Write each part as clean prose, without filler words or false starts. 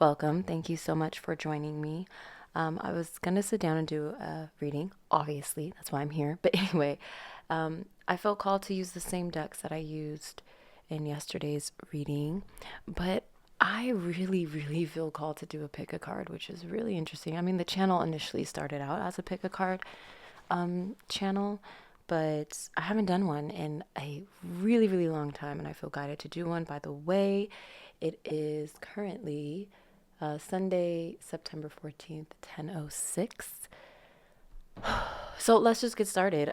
Welcome. Thank you so much for joining me. I was going to sit down and do a reading, obviously, that's why I'm here. But anyway, I felt called to use the same decks that I used in yesterday's reading, but I really feel called to do a pick a card, which is really interesting. I mean, the channel initially started out as a pick a card channel, but I haven't done one in a really long time, and I feel guided to do one. By the way, it is currently Sunday, September 14th, 10:06. So let's just get started.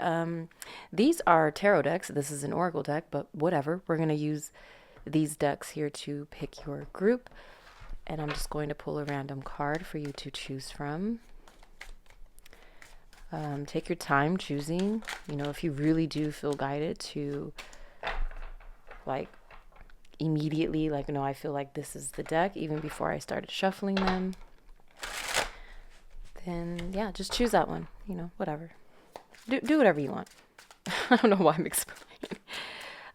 These are tarot decks. This is an oracle deck, but whatever. We're going to use these decks here to pick your group. And I'm just going to pull a random card for you to choose from. Take your time choosing. You know, if you really do feel guided to, like, immediately, like, no, I feel like this is the deck, even before I started shuffling them, then yeah, just choose that one. You know, whatever. Do whatever you want. I don't know why I'm explaining.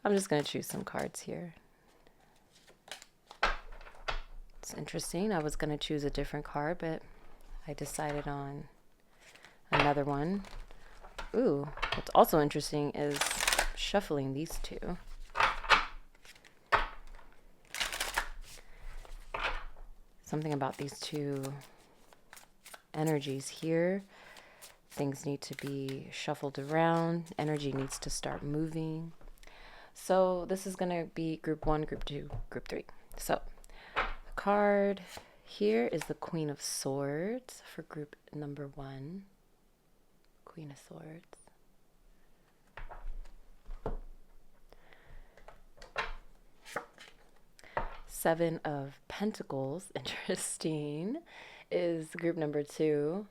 I'm just going to choose some cards here. It's interesting. I was going to choose a different card, but I decided on another one. Ooh, what's also interesting is shuffling these two. Something about these two energies here. Things need to be shuffled around. Energy needs to start moving. So this is going to be group 1, group 2, group 3. So the card here is the Queen of Swords for group number 1. Queen of Swords. Seven of Pentacles, interesting, is group number 2.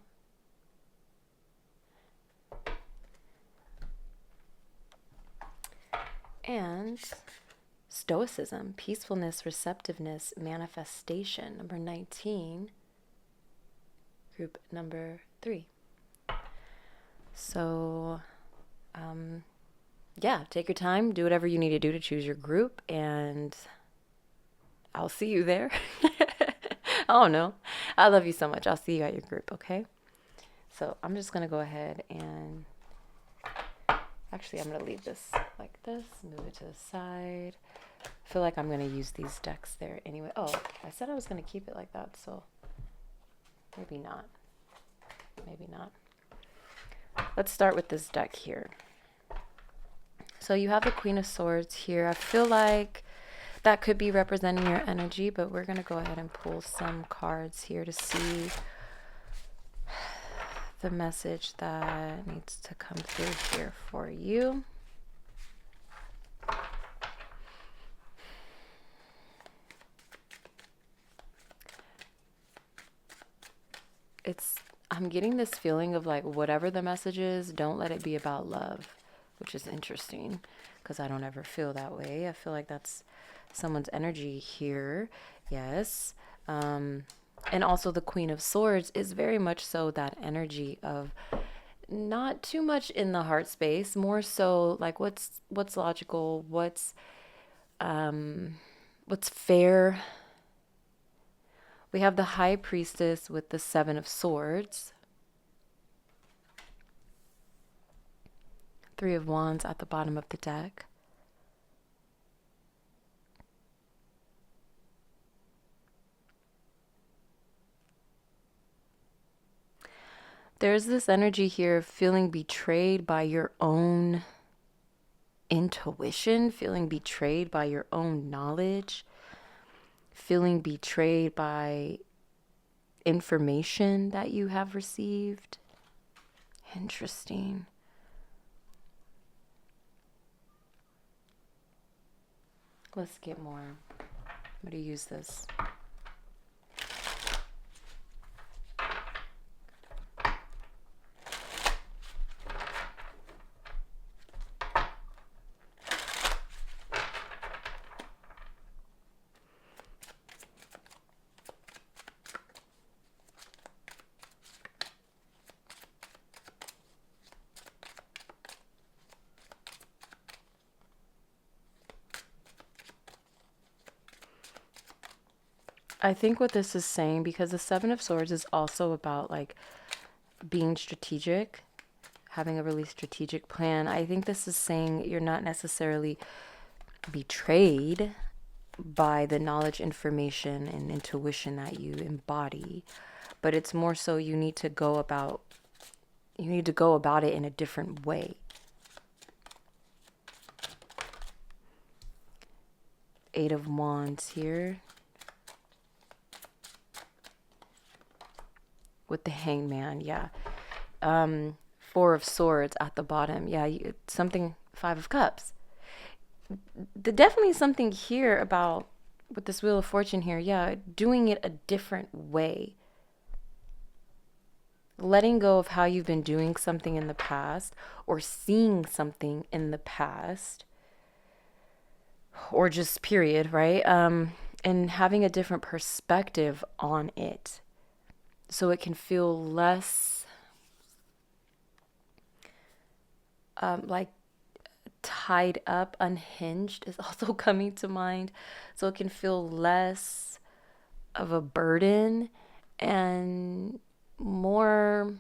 And Stoicism, peacefulness, receptiveness, manifestation, number 19, group number 3. So, yeah, take your time, do whatever you need to do to choose your group, and I'll see you there. I don't know. I love you so much. I'll see you at your group, okay? So I'm just going to go ahead and actually I'm going to leave this like this, move it to the side. I feel like I'm going to use these decks there anyway. Oh, I said I was going to keep it like that, so maybe not. Maybe not. Let's start with this deck here. So you have the Queen of Swords here. I feel like that could be representing your energy, but we're going to go ahead and pull some cards here to see the message that needs to come through here for you. I'm getting this feeling of like whatever the message is, don't let it be about love, which is interesting because I don't ever feel that way. I feel like that's someone's energy here. Yes. And also the Queen of Swords is very much so that energy of not too much in the heart space, more so like what's logical, what's fair. We have the High Priestess with the Seven of Swords. Three of Wands at the bottom of the deck. There's this energy here of feeling betrayed by your own intuition, feeling betrayed by your own knowledge, feeling betrayed by information that you have received. Interesting. Let's get more. I'm going to use this. I think what this is saying, because the Seven of Swords is also about like being strategic, having a really strategic plan. I think this is saying you're not necessarily betrayed by the knowledge, information, and intuition that you embody, but it's more so you need to go about it in a different way. Eight of Wands here with the Hangman, yeah. Four of Swords at the bottom, yeah. Something. Five of Cups. Definitely something here about with this Wheel of Fortune here, yeah, doing it a different way. Letting go of how you've been doing something in the past or seeing something in the past or just period, right? And having a different perspective on it so it can feel less like tied up. Unhinged is also coming to mind, so it can feel less of a burden and more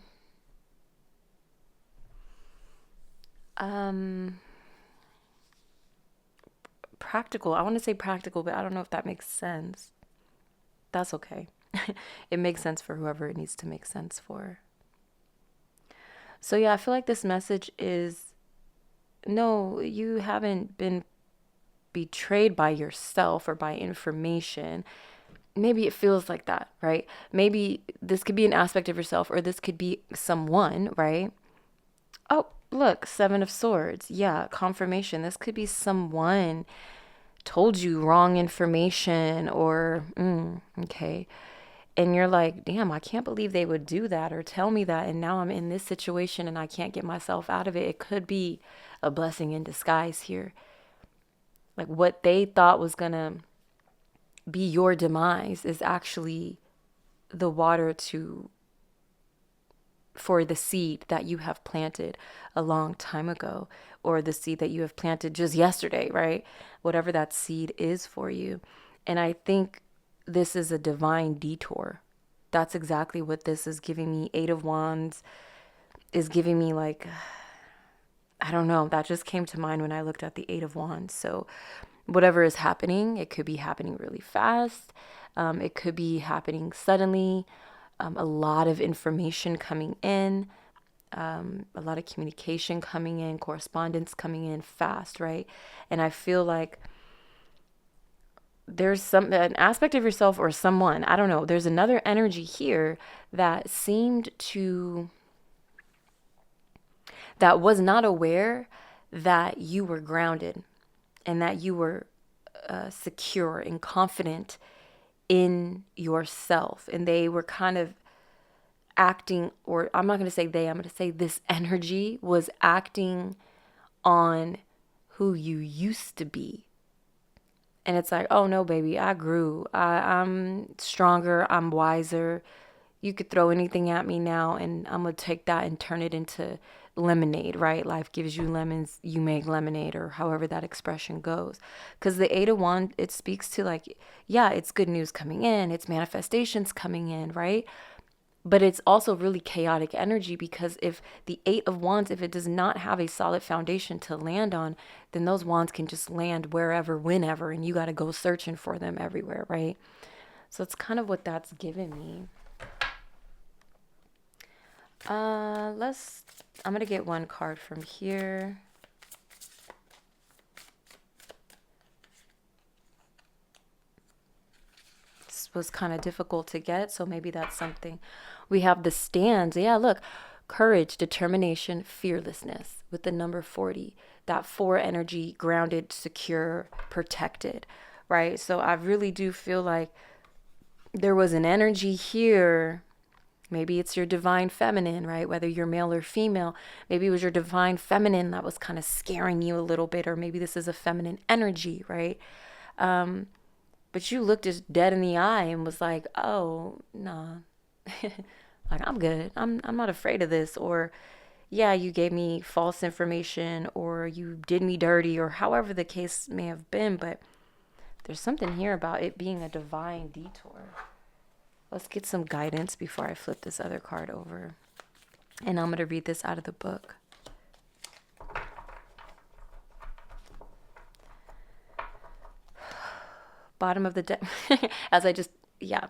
practical. I want to say practical, but I don't know if that makes sense. That's okay. It makes sense for whoever it needs to make sense for. So yeah, I feel like this message is no, you haven't been betrayed by yourself or by information. Maybe it feels like that, right? Maybe this could be an aspect of yourself, or this could be someone, right? Oh, look, Seven of Swords. Yeah, confirmation. This could be someone told you wrong information, or, okay. And you're like, damn, I can't believe they would do that or tell me that. And now I'm in this situation and I can't get myself out of it. It could be a blessing in disguise here. Like what they thought was going to be your demise is actually the water for the seed that you have planted a long time ago, or the seed that you have planted just yesterday, right? Whatever that seed is for you. And I think this is a divine detour. That's exactly what this is giving me. Eight of Wands is giving me like, I don't know, that just came to mind when I looked at the Eight of Wands. So whatever is happening, it could be happening really fast. It could be happening suddenly. A lot of information coming in, a lot of communication coming in, correspondence coming in fast, right? And I feel like there's an aspect of yourself or someone, I don't know, there's another energy here that that was not aware that you were grounded and that you were secure and confident in yourself. And they were kind of acting, or I'm not going to say I'm going to say this energy was acting on who you used to be. And it's like, oh no, baby, I grew. I'm stronger. I'm wiser. You could throw anything at me now, and I'm going to take that and turn it into lemonade, right? Life gives you lemons, you make lemonade, or however that expression goes. Because the Eight of Wands, it speaks to like, yeah, it's good news coming in, it's manifestations coming in, right? But it's also really chaotic energy, because if the Eight of Wands, if it does not have a solid foundation to land on, then those wands can just land wherever, whenever, and you got to go searching for them everywhere, right? So it's kind of what that's given me. I'm going to get one card from here. This was kind of difficult to get, so maybe that's something. We have the stands. Yeah, look. Courage, determination, fearlessness with the number 40. That 4 energy, grounded, secure, protected, right? So I really do feel like there was an energy here. Maybe it's your divine feminine, right? Whether you're male or female, maybe it was your divine feminine that was kind of scaring you a little bit, or maybe this is a feminine energy, right? But you looked us dead in the eye and was like, oh, nah, like I'm good. I'm not afraid of this. Or, yeah, you gave me false information, or you did me dirty, or however the case may have been, but There's something here about it being a divine detour. Let's get some guidance before I flip this other card over. And I'm going to read this out of the book. Bottom of the deck. As I just, yeah.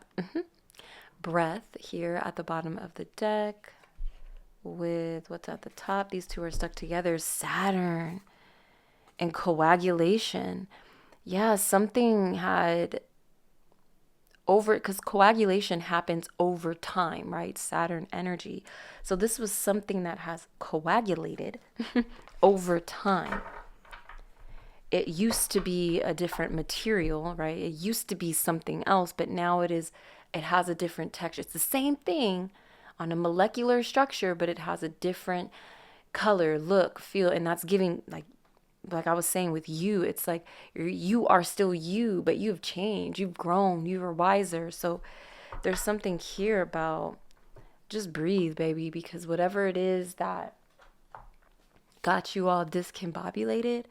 Breath here at the bottom of the deck. With what's at the top. These two are stuck together. Saturn. And coagulation. Yeah, something had because coagulation happens over time, right? Saturn energy. So this was something that has coagulated over time. It used to be a different material, right? It used to be something else, but now it has a different texture. It's the same thing on a molecular structure, but it has a different color, look, feel, and that's giving, like I was saying with you, it's like you are still you, but you've changed, you've grown, you are wiser. So there's something here about just breathe, baby, because whatever it is that got you all discombobulated,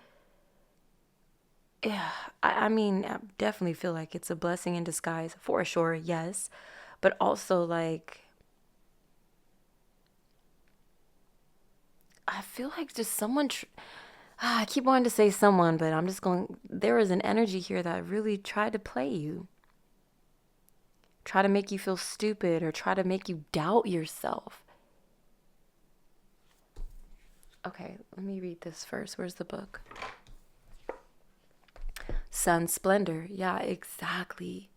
yeah, I mean, I definitely feel like it's a blessing in disguise for sure, yes, but also like I feel like just someone. I keep wanting to say someone, but I'm just going. There is an energy here that really tried to play you, try to make you feel stupid, or try to make you doubt yourself. Okay, let me read this first. Where's the book? Sun splendor. Yeah, exactly.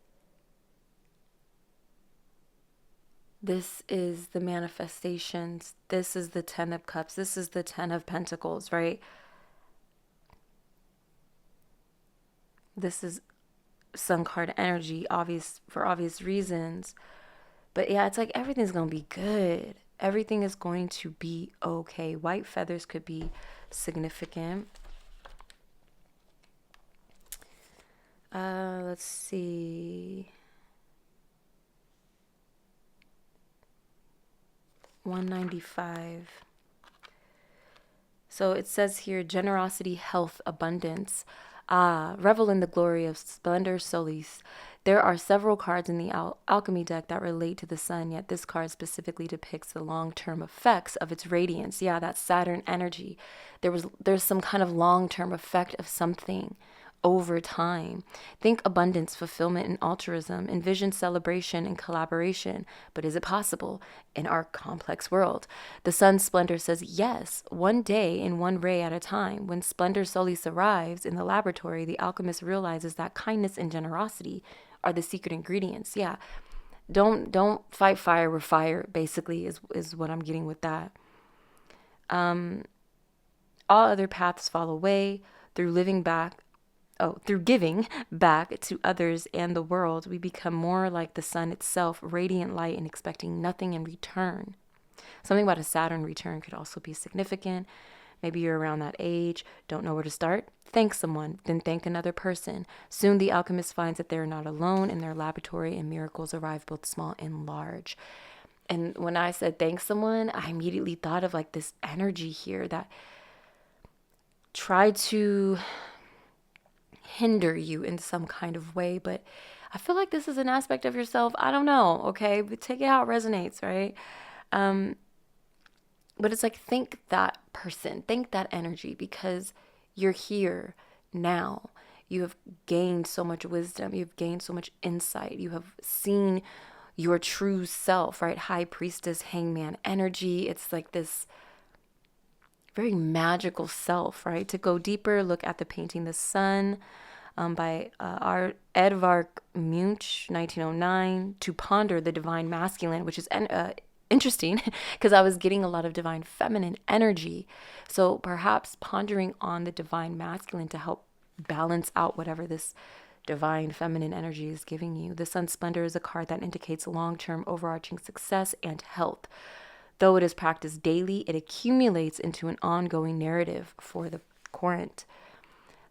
This is the manifestations. This is the 10 of Cups. This is the 10 of Pentacles, right? This is Sun card energy, for obvious reasons. But yeah, it's like everything's going to be good. Everything is going to be okay. White feathers could be significant. Let's see. 195. So it says here, generosity, health, abundance. Revel in the glory of splendor solis. There are several cards in the alchemy deck that relate to the sun, yet this card specifically depicts the long-term effects of its radiance. Yeah, that's Saturn energy. There's some kind of long-term effect of something over time. Think abundance, fulfillment, and altruism. Envision celebration and collaboration. But is it possible in our complex world? The sun's splendor says yes, one day in one ray at a time. When splendor solis arrives in the laboratory, the alchemist realizes that kindness and generosity are the secret ingredients. Yeah. Don't fight fire with fire, basically, is what I'm getting with that. All other paths fall away through through giving back to others and the world. We become more like the sun itself, radiant light and expecting nothing in return. Something about a Saturn return could also be significant. Maybe you're around that age, don't know where to start. Thank someone, then thank another person. Soon the alchemist finds that they're not alone in their laboratory and miracles arrive both small and large. And when I said thank someone, I immediately thought of like this energy here that tried to hinder you in some kind of way, but I feel like this is an aspect of yourself. I don't know, okay? But take it how it resonates, right? But it's like, thank that person, thank that energy, because you're here now. You have gained so much wisdom. You've gained so much insight. You have seen your true self, right? High Priestess, Hangman energy. It's like this very magical self, right? To go deeper, look at the painting The Sun by Edvard Munch, 1909, to ponder the divine masculine, which is interesting because I was getting a lot of divine feminine energy. So perhaps pondering on the divine masculine to help balance out whatever this divine feminine energy is giving you. The Sun Splendor is a card that indicates long-term overarching success and health. Though it is practiced daily, it accumulates into an ongoing narrative for the current.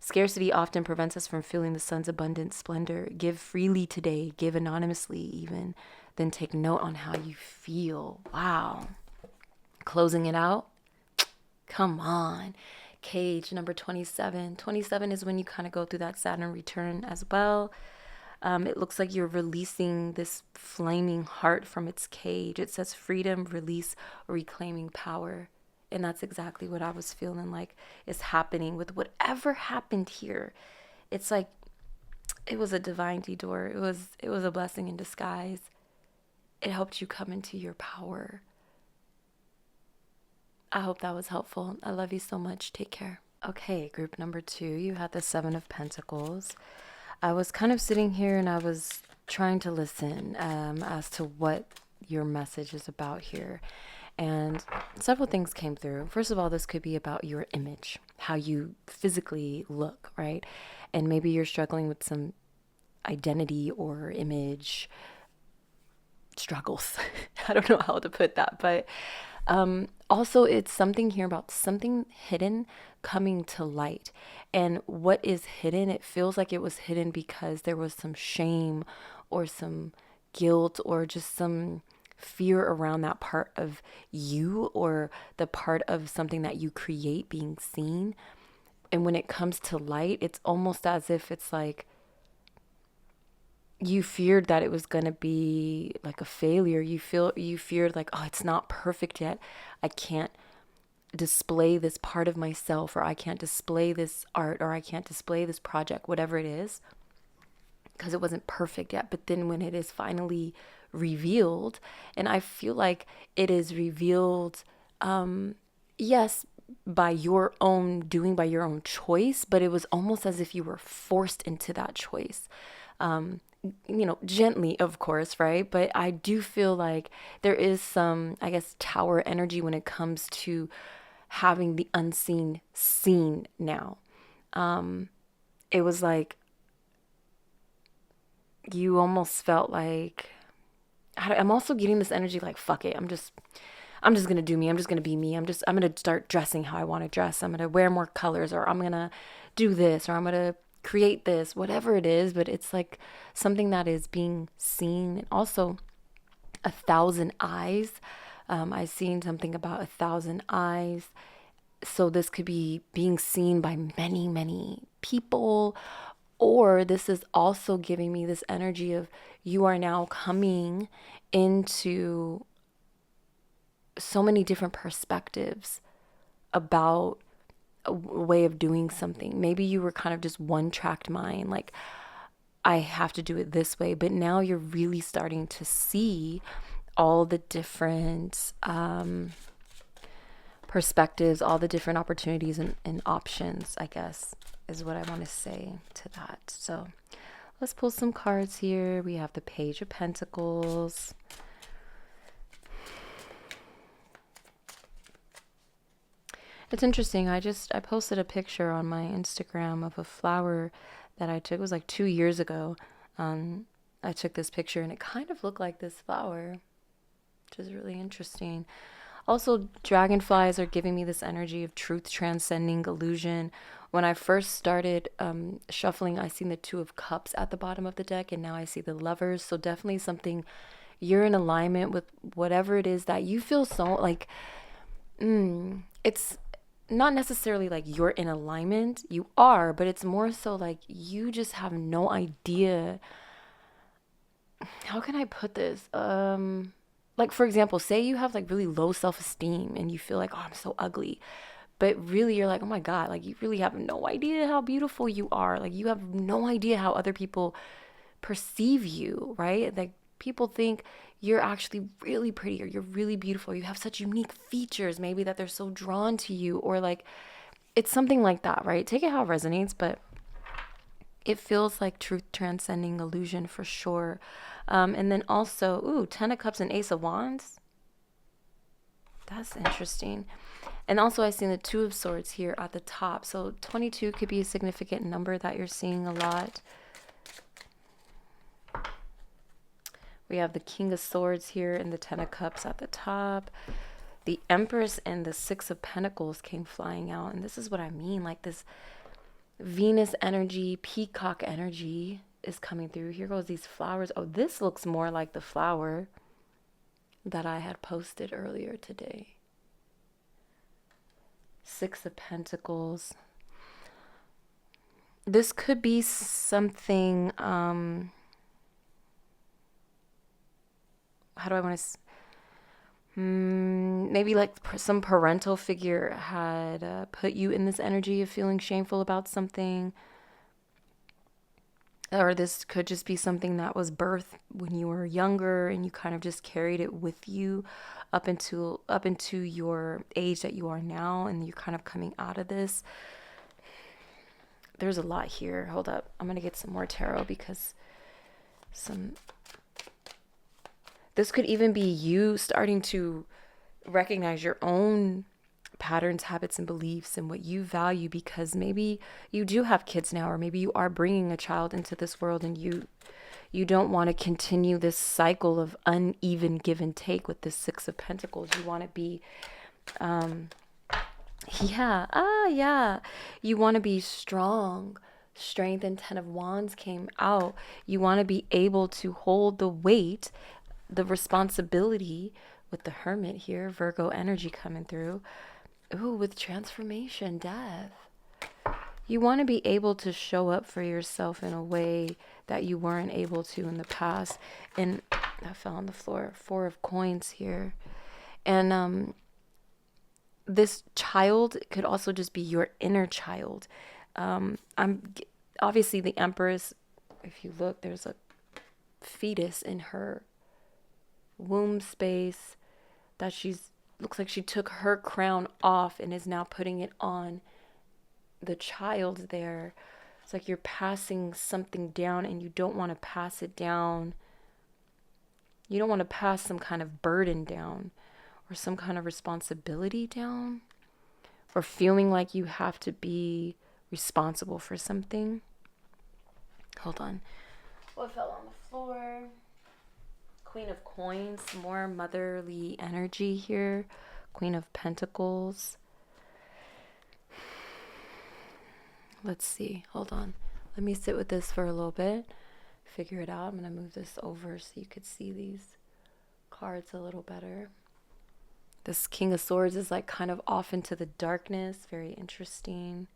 Scarcity often prevents us from feeling the sun's abundant splendor. Give freely today, give anonymously even, then take note on how you feel. Wow. Closing it out. Come on. Cage, number 27. 27 is when you kind of go through that Saturn return as well. It looks like you're releasing this flaming heart from its cage. It says freedom, release, reclaiming power. And that's exactly what I was feeling like is happening with whatever happened here. It's like it was a divine detour. It was a blessing in disguise. It helped you come into your power. I hope that was helpful. I love you so much. Take care. Okay, group number 2, you had the 7 of Pentacles. I was kind of sitting here and I was trying to listen as to what your message is about here. And several things came through. First of all, this could be about your image, how you physically look, right? And maybe you're struggling with some identity or image struggles. I don't know how to put that, but also it's something here about something hidden coming to light. And what is hidden, it feels like it was hidden because there was some shame or some guilt or just some fear around that part of you or the part of something that you create being seen. And when it comes to light, it's almost as if it's like you feared that it was going to be like a failure. You feared like, oh, it's not perfect yet. I can't display this part of myself, or I can't display this art, or I can't display this project, whatever it is, because it wasn't perfect yet. But then when it is finally revealed, and I feel like it is revealed, yes, by your own doing, by your own choice, but it was almost as if you were forced into that choice. Gently, of course, right? But I do feel like there is some, I guess, tower energy when it comes to having the unseen seen now. It was like you almost felt like, I'm also getting this energy like, fuck it, I'm just gonna do me. I'm just gonna be me. I'm gonna start dressing how I want to dress. I'm gonna wear more colors, or I'm gonna do this, or I'm gonna create this, whatever it is. But it's like something that is being seen. And also 1,000 eyes. I've seen something about 1,000 eyes. So this could be being seen by many, many people. Or this is also giving me this energy of you are now coming into so many different perspectives about a way of doing something. Maybe you were kind of just one-tracked mind, like I have to do it this way, but now you're really starting to see all the different perspectives, all the different opportunities and options, I guess, is what I want to say to that. So let's pull some cards here. We have the Page of Pentacles. It's interesting. I posted a picture on my Instagram of a flower that I took. It was like 2 years ago. I took this picture and it kind of looked like this flower, which is really interesting. Also, dragonflies are giving me this energy of truth transcending illusion. When I first started shuffling, I seen the 2 of Cups at the bottom of the deck, and now I see the Lovers. So definitely something, you're in alignment with whatever it is that you feel so like, it's not necessarily like you're in alignment. You are, but it's more so like you just have no idea. How can I put this? Like, for example, say you have like really low self-esteem and you feel like, oh, I'm so ugly. But really you're like, oh my God, like you really have no idea how beautiful you are. Like you have no idea how other people perceive you, right? Like people think you're actually really pretty, or you're really beautiful. You have such unique features, maybe that they're so drawn to you, or like it's something like that, right? Take it how it resonates, but it feels like truth transcending illusion for sure. And then also, 10 of Cups and Ace of Wands. That's interesting. And also I seen the 2 of Swords here at the top. So 22 could be a significant number that you're seeing a lot. We have the King of Swords here and the 10 of Cups at the top. The Empress and the 6 of Pentacles came flying out. And this is what I mean. Like this Venus energy, peacock energy is coming through. Here goes these flowers. Oh, this looks more like the flower that I had posted earlier today. Six of Pentacles. This could be something, how do I want to, maybe like some parental figure had put you in this energy of feeling shameful about something. Or this could just be something that was birthed when you were younger and you kind of just carried it with you up into your age that you are now, and you're kind of coming out of this. There's a lot here. Hold up. I'm going to get some more tarot because this could even be you starting to recognize your own patterns, habits, and beliefs and what you value, because maybe you do have kids now, or maybe you are bringing a child into this world and you don't want to continue this cycle of uneven give and take with this Six of Pentacles. You want to be yeah, you want to be strong. Strength and Ten of Wands came out. You want to be able to hold the weight, the responsibility, with the Hermit here, Virgo energy coming through. Ooh, with transformation, death. You want to be able to show up for yourself in a way that you weren't able to in the past. And that fell on the floor. Four of Coins here. And this child could also just be your inner child. I'm obviously the Empress. If you look, there's a fetus in her womb space that looks like she took her crown off and is now putting it on the child there. It's like you're passing something down and you don't want to pass it down. You don't want to pass some kind of burden down or some kind of responsibility down, or feeling like you have to be responsible for something. Hold on. What fell on the floor? Queen of Coins, more motherly energy here. Queen of Pentacles. Let's see. Hold on. Let me sit with this for a little bit. Figure it out. I'm going to move this over so you could see these cards a little better. This King of Swords is like kind of off into the darkness. Very interesting.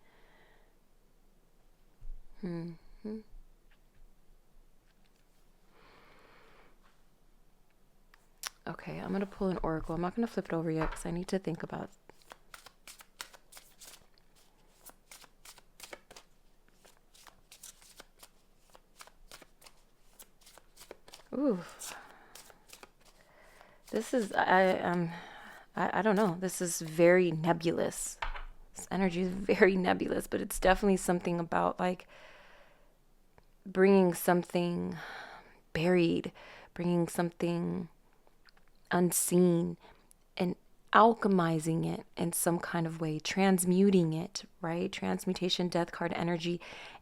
Okay, I'm going to pull an oracle. I'm not going to flip it over yet because I need to think about Ooh. This is, I don't know. This is very nebulous. This energy is very nebulous, but it's definitely something about like bringing something buried, bringing something unseen and alchemizing it in some kind of way, transmuting it, right? Transmutation, death card energy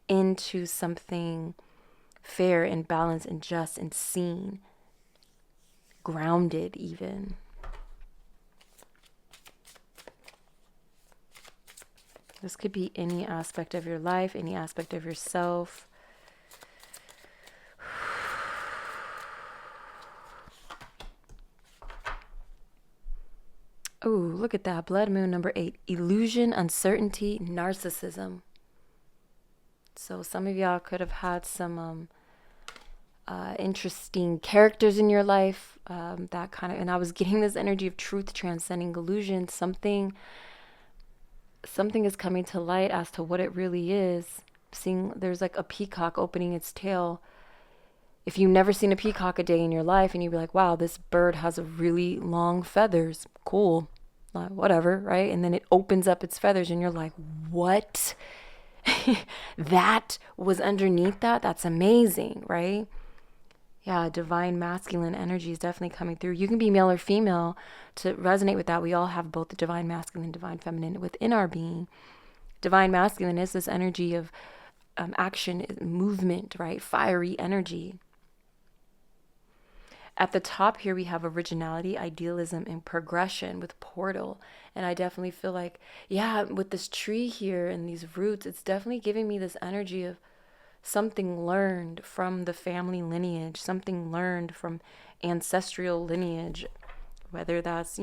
into something fair and balanced and just and seen, grounded even. This could be any aspect of your life, any aspect of yourself. Oh, look at that. Blood moon number 8. Illusion, uncertainty, narcissism. So some of y'all could have had some interesting characters in your life. That kind of, and I was getting this energy of truth transcending illusion. Something is coming to light as to what it really is. Seeing there's like a peacock opening its tail. If you've never seen a peacock a day in your life and you'd be like, wow, this bird has a really long feathers. Cool. Whatever, right? And then it opens up its feathers and you're like, what? That was underneath that? That's amazing, right? Yeah, divine masculine energy is definitely coming through. You can be male or female to resonate with that. We all have both the divine masculine and divine feminine within our being. Divine masculine is this energy of action, movement, right? Fiery energy. At the top here, we have originality, idealism, and progression with portal. And I definitely feel like, yeah, with this tree here and these roots, it's definitely giving me this energy of something learned from the family lineage, something learned from ancestral lineage, whether that's,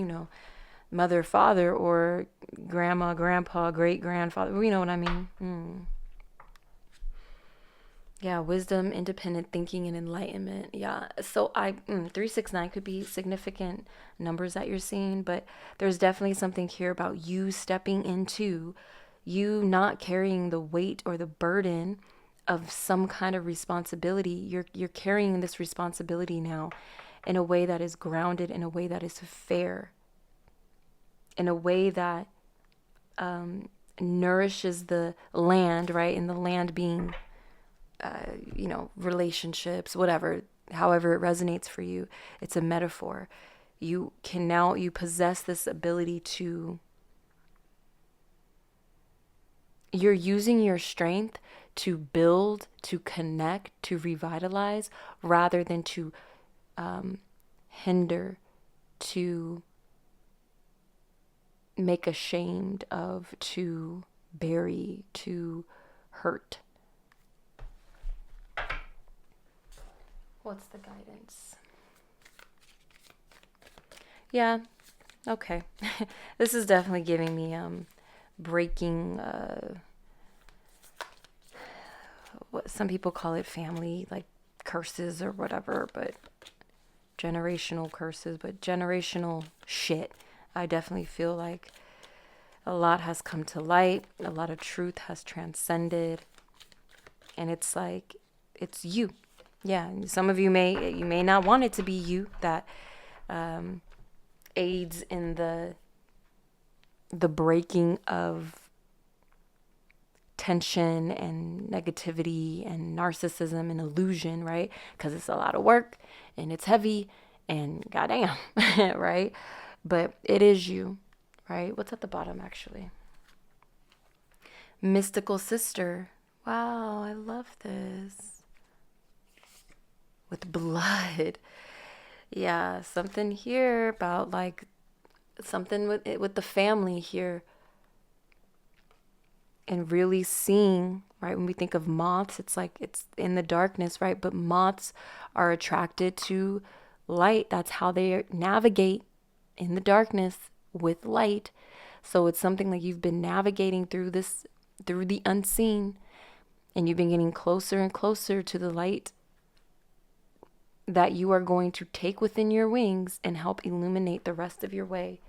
mother, father, or grandma, grandpa, great grandfather. You know what I mean? Yeah, wisdom, independent thinking, and enlightenment. Yeah. So 369 could be significant numbers that you're seeing, but there's definitely something here about you stepping into, you not carrying the weight or the burden of some kind of responsibility. You're carrying this responsibility now in a way that is grounded, in a way that is fair, in a way that nourishes the land, right? And the land being relationships, whatever, however it resonates for you. It's a metaphor. You possess this ability to, you're using your strength to build, to connect, to revitalize, rather than to hinder, to make ashamed of, to bury, to hurt. What's the guidance? Yeah, okay. This is definitely giving me breaking what some people call it family like curses or whatever, but generational curses, but generational shit. I definitely feel like a lot has come to light, a lot of truth has transcended, and it's like it's you. Yeah, some of you may not want it to be you that aids in the breaking of tension and negativity and narcissism and illusion, right? Because it's a lot of work and it's heavy and goddamn, right? But it is you, right? What's at the bottom actually? Mystical sister. Wow, I love this. With blood. Yeah, something here about like something with the family here. And really seeing, right, when we think of moths, it's like it's in the darkness, right? But moths are attracted to light. That's how they navigate in the darkness with light. So it's something like you've been navigating through this, through the unseen, and you've been getting closer and closer to the light that you are going to take within your wings and help illuminate the rest of your way.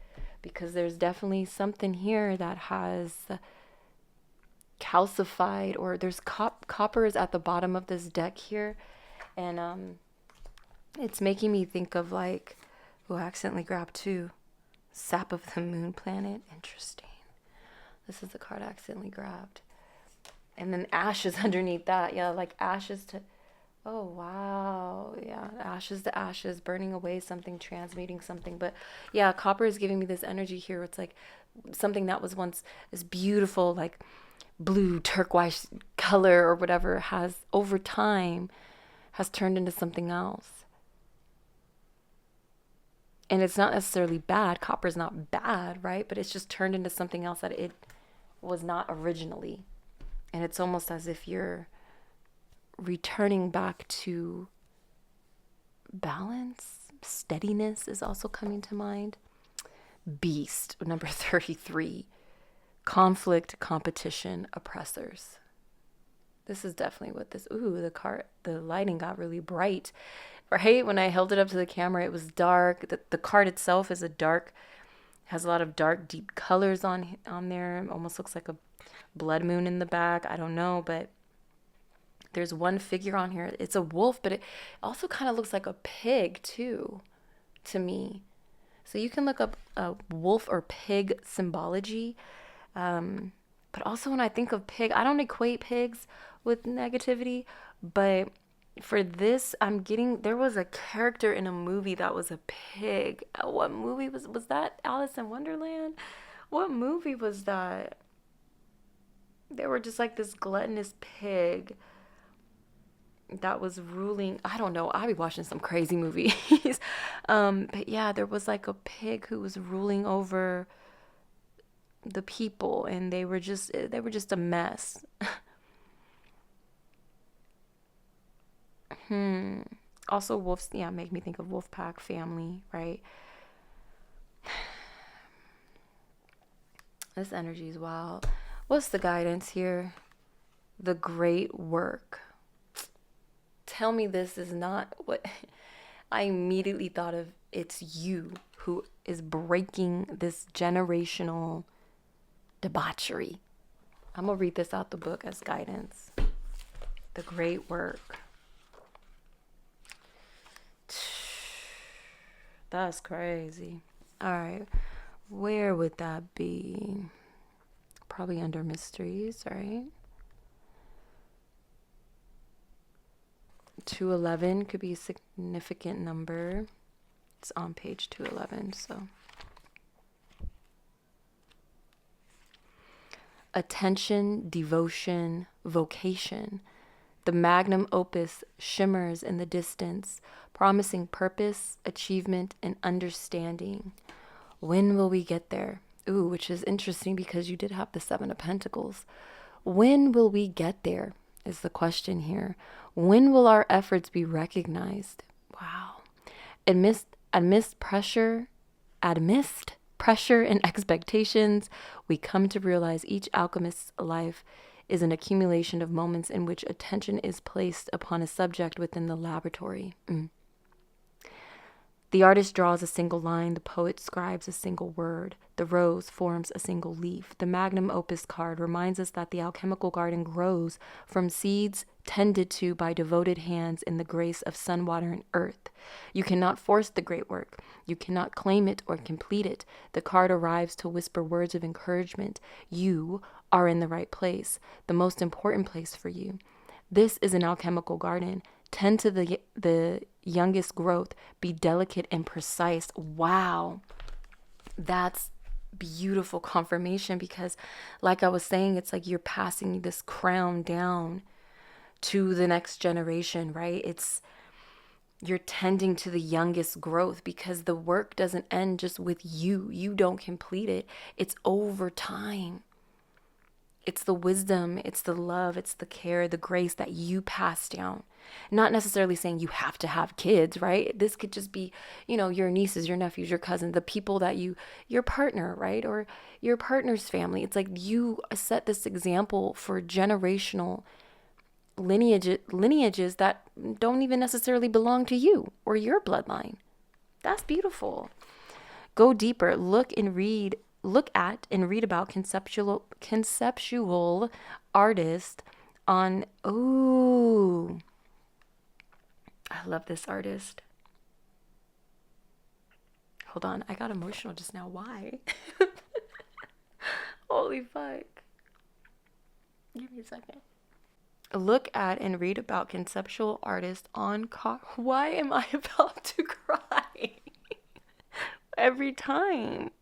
Because there's definitely something here that has calcified, or there's copper is at the bottom of this deck here, and it's making me think of like, oh, I accidentally grabbed two. Sap of the Moon Planet. Interesting. This is the card I accidentally grabbed. And then ashes underneath that. Yeah, like ashes to, oh wow, yeah, ashes to ashes, burning away something, transmuting something. But yeah, copper is giving me this energy here. It's like something that was once this beautiful like blue turquoise color or whatever has over time has turned into something else. And it's not necessarily bad. Copper is not bad, right? But it's just turned into something else that it was not originally. And it's almost as if you're returning back to balance. Steadiness is also coming to mind. Beast, number 33. Conflict, competition, oppressors. This is definitely what this, the lighting got really bright, right? When I held it up to the camera, it was dark. The card itself is has a lot of dark, deep colors on there. It almost looks like a blood moon in the back. I don't know, but there's one figure on here. It's a wolf, but it also kind of looks like a pig too, to me. So you can look up wolf or pig symbology. But also when I think of pig, I don't equate pigs with negativity, but for this, there was a character in a movie that was a pig. What movie was that? Alice in Wonderland? What movie was that? They were just like this gluttonous pig that was ruling. I don't know. I be watching some crazy movies. But yeah, there was like a pig who was ruling over the people, and they were just a mess. Also, wolves, yeah, make me think of wolf pack family, right? This energy is wild. What's the guidance here? The great work. Tell me this is not what I immediately thought of. It's you who is breaking this generational debauchery. I'm going to read this out the book as guidance. The great work. That's crazy. All right. Where would that be? Probably under mysteries, right? 211 could be a significant number. It's on page 211, so. Attention, devotion, vocation. The magnum opus shimmers in the distance, promising purpose, achievement, and understanding. When will we get there? Ooh, which is interesting because you did have the Seven of Pentacles. When will we get there is the question here. When will our efforts be recognized? Wow. Amidst pressure and expectations, we come to realize each alchemist's life is an accumulation of moments in which attention is placed upon a subject within the laboratory. The artist draws a single line, the poet scribes a single word, the rose forms a single leaf. The magnum opus card reminds us that the alchemical garden grows from seeds tended to by devoted hands in the grace of sun, water, and earth. You cannot force the great work. You cannot claim it or complete it. The card arrives to whisper words of encouragement. You are in the right place, the most important place for you. This is an alchemical garden. Tend to the youngest growth. Be delicate and precise. Wow. That's beautiful confirmation because, like I was saying, it's like you're passing this crown down to the next generation, right? You're tending to the youngest growth because the work doesn't end just with you. You don't complete it. It's over time. It's the wisdom, it's the love, it's the care, the grace that you pass down. Not necessarily saying you have to have kids, right? This could just be, your nieces, your nephews, your cousins, the people that your partner, right? Or your partner's family. It's like you set this example for generational lineages that don't even necessarily belong to you or your bloodline. That's beautiful. Go deeper, look at and read about conceptual artist on, I love this artist. Hold on, I got emotional just now. Why? Holy fuck. Give me a second. Look at and read about conceptual artist on Why am I about to cry? Every time.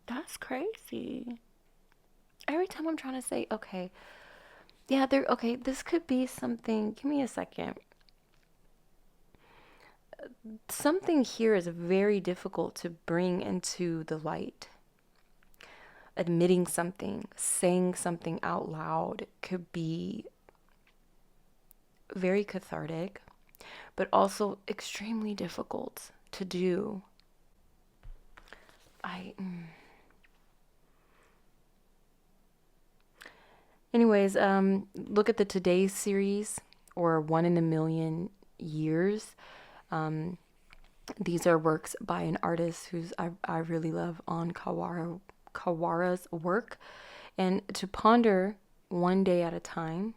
That's crazy. Every time I'm trying to say, okay, yeah, this could be something. Give me a second. Something here is very difficult to bring into the light. Admitting something, saying something out loud could be very cathartic, but also extremely difficult to do. Anyways, look at the Today series or One in a Million Years. These are works by an artist who's I really love, on Kawara's work. And to ponder one day at a time.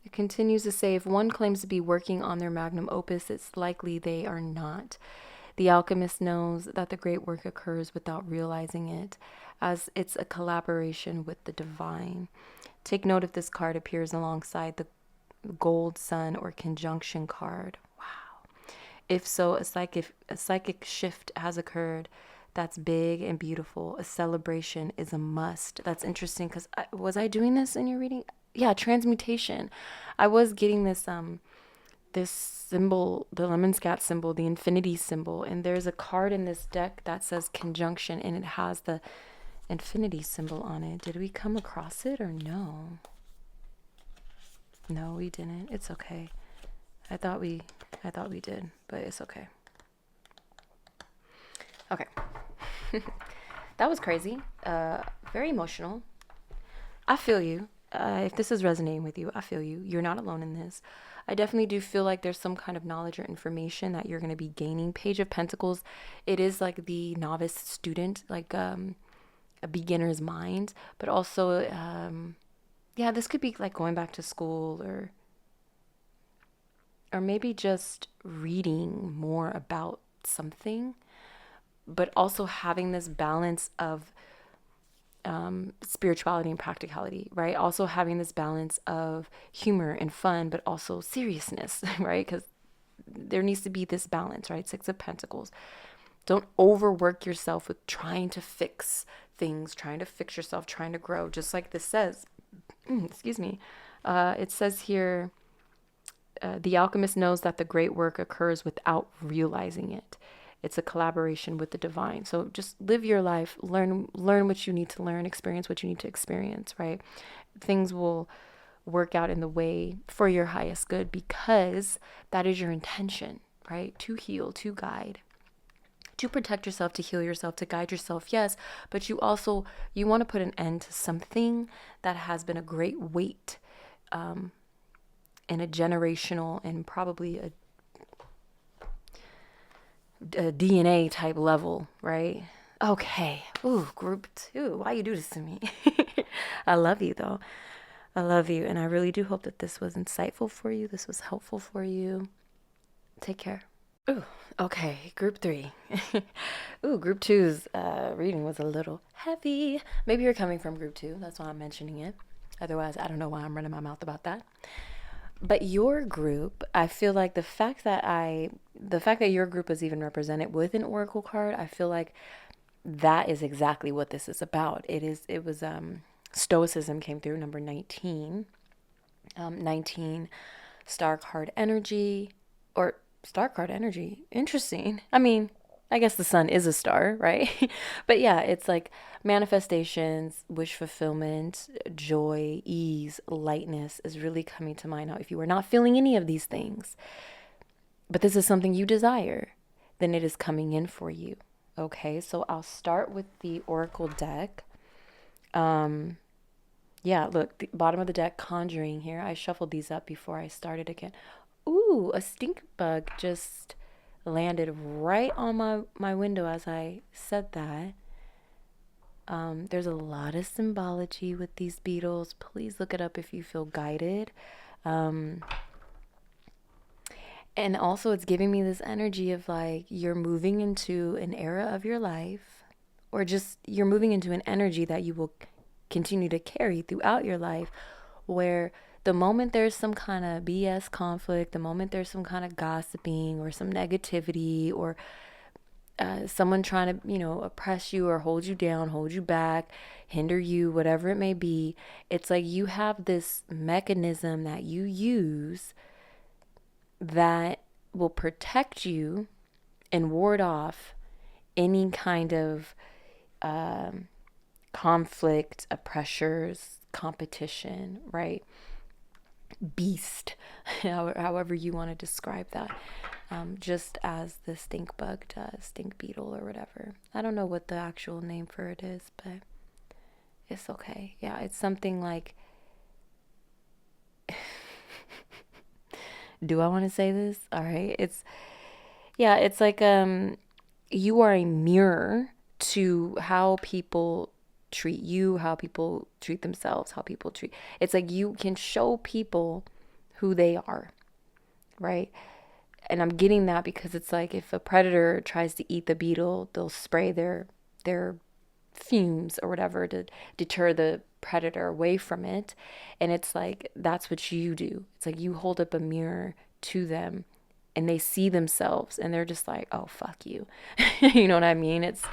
It continues to say, if one claims to be working on their magnum opus, it's likely they are not. The alchemist knows that the great work occurs without realizing it, as it's a collaboration with the divine. Take note if this card appears alongside the gold sun or conjunction card. Wow. If so, a psychic shift has occurred. That's big and beautiful. A celebration is a must. That's interesting because was I doing this in your reading? Yeah, transmutation. I was getting this this symbol, the lemon scat symbol, the infinity symbol, and there's a card in this deck that says conjunction, and it has the infinity symbol on it. Did we come across it or no? No, we didn't. It's okay. I thought we did, but it's okay. Okay. That was crazy. Very emotional. I feel you. If this is resonating with you, I feel you. You're not alone in this. I definitely do feel like there's some kind of knowledge or information that you're going to be gaining. Page of Pentacles, it is like the novice student, like a beginner's mind, but also, yeah, this could be like going back to school or maybe just reading more about something, but also having this balance of spirituality and practicality, right? Also having this balance of humor and fun, but also seriousness, right? Because there needs to be this balance, right? Six of Pentacles. Don't overwork yourself with trying to fix things, trying to fix yourself, trying to grow. Just like this says, excuse me, it says here, the alchemist knows that the great work occurs without realizing it. It's a collaboration with the divine. So just live your life, learn what you need to learn, experience what you need to experience, right? Things will work out in the way for your highest good because that is your intention, right? To heal, to guide, to protect yourself, to heal yourself, to guide yourself, yes, but you want to put an end to something that has been a great weight in a generational and probably a DNA type level, right? Okay. Ooh, group 2. Why you do this to me? I love you though. I love you, and I really do hope that this was insightful for you. This was helpful for you. Take care. Ooh, okay. Group 3. Ooh, group two's reading was a little heavy. Maybe you're coming from group 2. That's why I'm mentioning it. Otherwise, I don't know why I'm running my mouth about that. But your group, I feel like the fact that your group is even represented with an oracle card, I feel like that is exactly what this is about. It was stoicism came through, number 19. 19 star card energy, or star card energy. Interesting. I mean, I guess the sun is a star, right? But yeah, it's like manifestations, wish fulfillment, joy, ease, lightness is really coming to mind. Now, if you are not feeling any of these things, but this is something you desire, then it is coming in for you. Okay, so I'll start with the Oracle deck. Yeah, look, the bottom of the deck, conjuring here. I shuffled these up before I started again. Ooh, a stink bug just landed right on my window as I said that. There's a lot of symbology with these beetles. Please look it up if you feel guided. And also, it's giving me this energy of like you're moving into an era of your life, or just you're moving into an energy that you will continue to carry throughout your life, where the moment there's some kind of BS conflict, the moment there's some kind of gossiping or some negativity, or someone trying to, oppress you or hold you down, hold you back, hinder you, whatever it may be, it's like you have this mechanism that you use that will protect you and ward off any kind of conflict, pressures, competition, right? Beast, however you want to describe that. Just as the stink bug does, stink beetle or whatever. I don't know what the actual name for it is, but it's okay. Yeah, it's something like, do I want to say this? All right. It's like you are a mirror to how people treat you, how people treat themselves, how people treat. It's like you can show people who they are, right? And I'm getting that because it's like if a predator tries to eat the beetle, they'll spray their fumes or whatever to deter the predator away from it. And it's like that's what you do. It's like you hold up a mirror to them and they see themselves and they're just like, oh, fuck you. You know what I mean? It's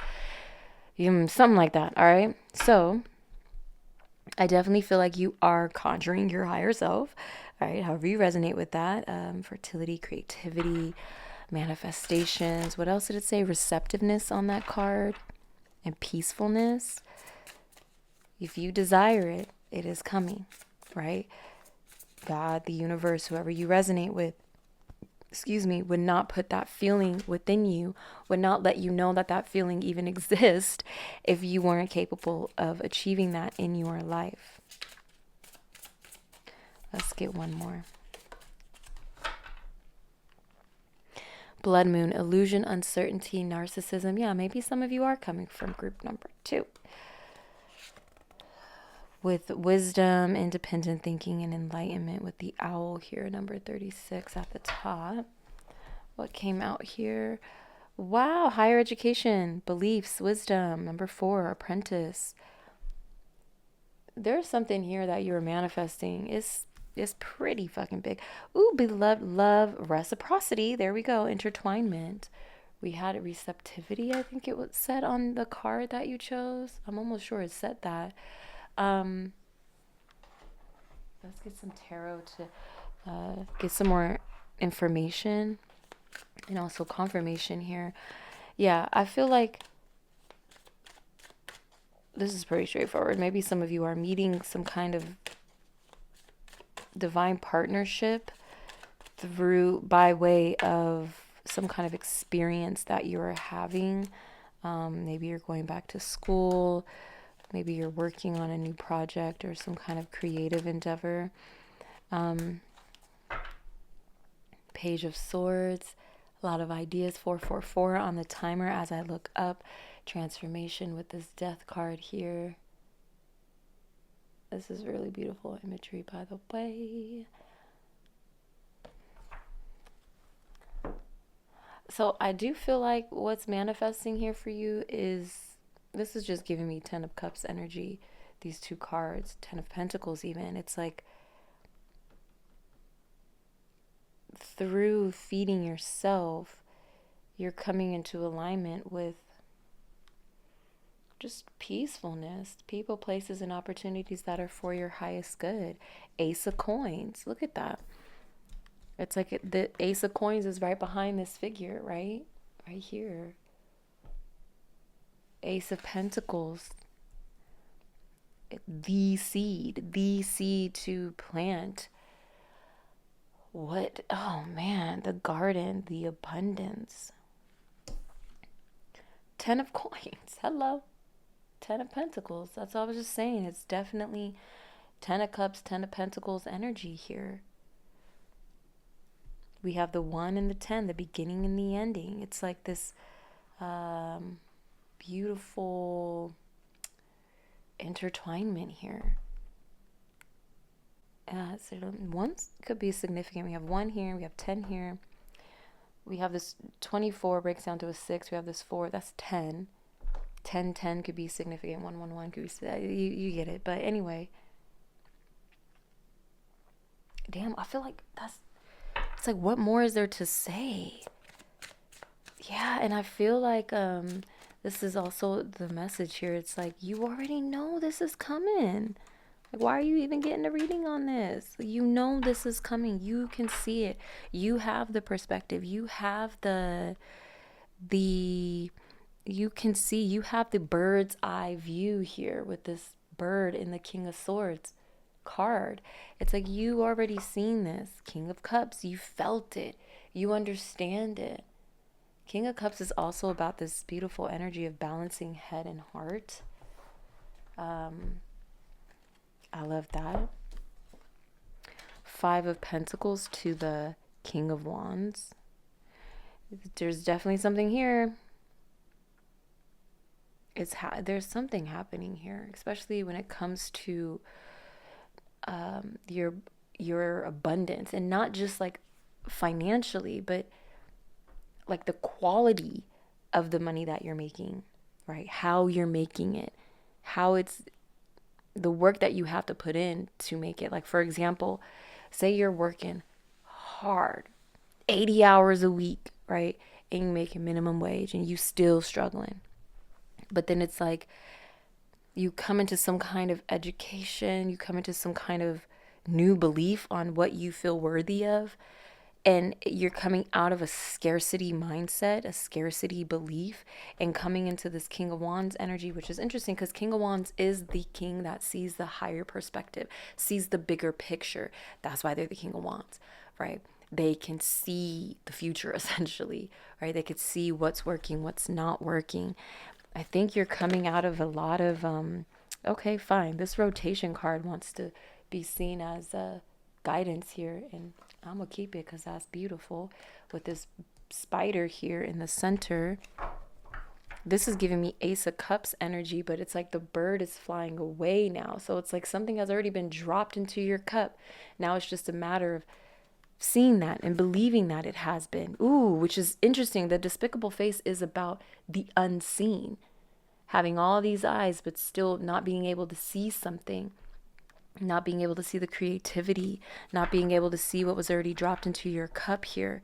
something like that. All right. So I definitely feel like you are conjuring your higher self. All right. However you resonate with that. Fertility, creativity, manifestations. What else did it say? Receptiveness on that card and peacefulness. If you desire it, it is coming, right? God, the universe, whoever you resonate with, would not put that feeling within you, would not let you know that that feeling even exists if you weren't capable of achieving that in your life. Let's get one more. Blood moon, illusion, uncertainty, narcissism. Yeah, maybe some of you are coming from group number 2. With wisdom, independent thinking, and enlightenment with the owl here, number 36 at the top. What came out here? Wow, higher education, beliefs, wisdom. Number 4, apprentice. There's something here that you're manifesting. It's pretty fucking big. Ooh, beloved, love, reciprocity. There we go, intertwinement. We had receptivity, I think it was said on the card that you chose. I'm almost sure it said that. Let's get some tarot to get some more information and also confirmation here. Yeah, I feel like this is pretty straightforward. Maybe some of you are meeting some kind of divine partnership by way of some kind of experience that you're having. Maybe you're going back to school. Maybe you're working on a new project or some kind of creative endeavor. Page of Swords, a lot of ideas. 444 on the timer as I look up. Transformation with this death card here. This is really beautiful imagery, by the way. So I do feel like what's manifesting here for you is, this is just giving me 10 of Cups energy. These 2 cards, 10 of Pentacles even. It's like through feeding yourself, you're coming into alignment with just peacefulness, people, places, and opportunities that are for your highest good. Ace of Coins. Look at that. It's like the Ace of Coins is right behind this figure, right? Right here. Ace of Pentacles. The seed to plant. What? Oh man, the garden, the abundance. 10 of Coins. Hello. 10 of Pentacles. That's all I was just saying. It's definitely 10 of Cups, 10 of Pentacles energy here. We have the 1 and the 10, the beginning and the ending. It's like this beautiful intertwinement here. So 1 could be significant. We have 1 here, we have 10 here. We have this 24 breaks down to a 6. We have this 4, that's 10. 10 could be significant. 1 could be, you get it. But anyway, damn, I feel like it's like, what more is there to say? Yeah, and I feel like this is also the message here. It's like, you already know this is coming. Like, why are you even getting a reading on this? You know this is coming. You can see it. You have the perspective. You have you can see, you have the bird's eye view here with this bird in the King of Swords card. It's like, you already seen this. King of Cups, you felt it. You understand it. King of Cups is also about this beautiful energy of balancing head and heart. I love that. 5 of Pentacles to the King of Wands. There's definitely something here. There's something happening here, especially when it comes to your abundance, and not just like financially, but like the quality of the money that you're making, right? How you're making it, how it's the work that you have to put in to make it. Like, for example, say you're working hard, 80 hours a week, right? And you're making minimum wage and you still struggling. But then it's like, you come into some kind of education, you come into some kind of new belief on what you feel worthy of, and you're coming out of a scarcity mindset, a scarcity belief, and coming into this King of Wands energy, which is interesting because King of Wands is the king that sees the higher perspective, sees the bigger picture. That's why they're the King of Wands, right? they can see the future essentially, right? They could see what's working, what's not working. I think you're coming out of a lot of, okay, fine. This rotation card wants to be seen as guidance here. And I'm going to keep it because that's beautiful. With this spider here in the center, this is giving me Ace of Cups energy, but it's like the bird is flying away now. So it's like something has already been dropped into your cup. Now it's just a matter of seeing that and believing that it has been. Ooh, which is interesting. The despicable face is about the unseen. Having all these eyes, but still not being able to see something. Not being able to see the creativity. Not being able to see what was already dropped into your cup here.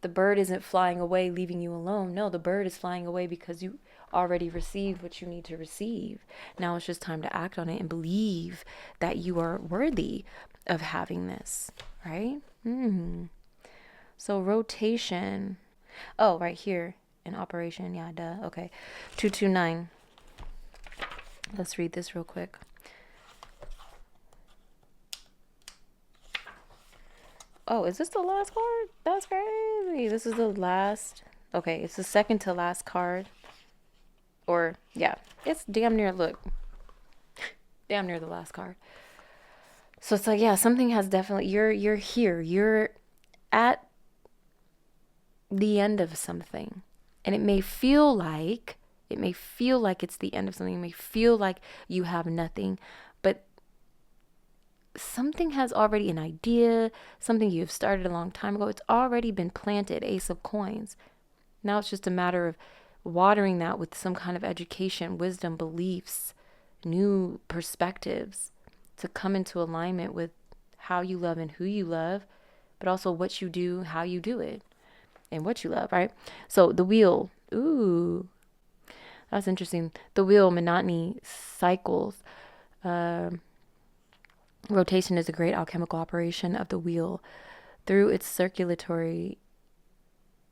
The bird isn't flying away, leaving you alone. No, the bird is flying away because you already received what you need to receive. Now it's just time to act on it and believe that you are worthy of having this, right? So rotation. Oh, right here in operation. Yeah, duh. Okay. 229. Let's read this real quick. Oh, is this the last card? That's crazy. This is the last. Okay, it's the second to last card. Or, yeah, it's damn near, look. Damn near the last card. So it's like, yeah, something has definitely, you're here. You're at the end of something. And it may feel like it's the end of something. It may feel like you have nothing. But something has already, an idea, something you've started a long time ago, it's already been planted. Ace of Coins. Now it's just a matter of watering that with some kind of education, wisdom, beliefs, new perspectives to come into alignment with how you love and who you love, but also what you do, how you do it, and what you love, right? So the wheel, ooh, that's interesting. The wheel, monotony, cycles. Rotation is a great alchemical operation of the wheel. Through its circulatory,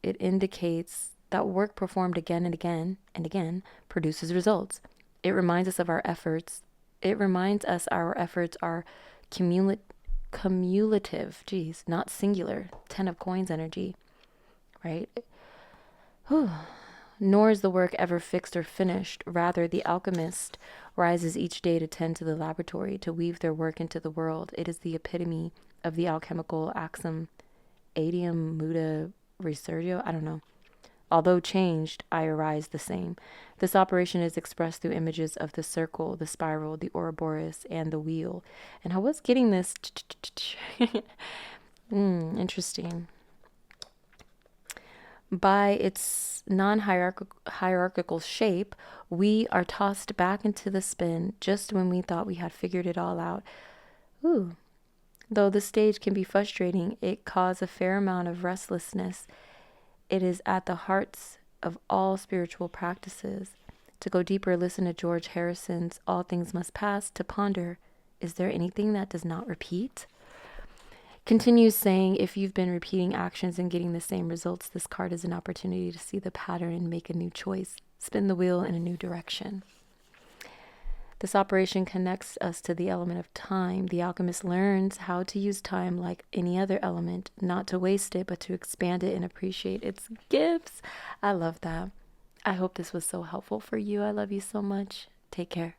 it indicates that work performed again and again and again produces results. It reminds us of our efforts. It reminds us our efforts are cumulative, geez, not singular. 10 of Coins energy, right? Whew. Nor is the work ever fixed or finished. Rather, the alchemist rises each day to tend to the laboratory, to weave their work into the world. It is the epitome of the alchemical axiom, adium muta resurgio. I don't know. Although changed, I arise the same. This operation is expressed through images of the circle, the spiral, the Ouroboros, and the wheel. And I was getting this. Interesting. By its non-hierarchical shape, we are tossed back into the spin just when we thought we had figured it all out. Ooh. Though the stage can be frustrating, it causes a fair amount of restlessness. It is at the hearts of all spiritual practices. To go deeper, listen to George Harrison's All Things Must Pass, to ponder, is there anything that does not repeat? Continues saying, if you've been repeating actions and getting the same results, this card is an opportunity to see the pattern and make a new choice. Spin the wheel in a new direction. This operation connects us to the element of time. The alchemist learns how to use time like any other element, not to waste it, but to expand it and appreciate its gifts. I love that. I hope this was so helpful for you. I love you so much. Take care.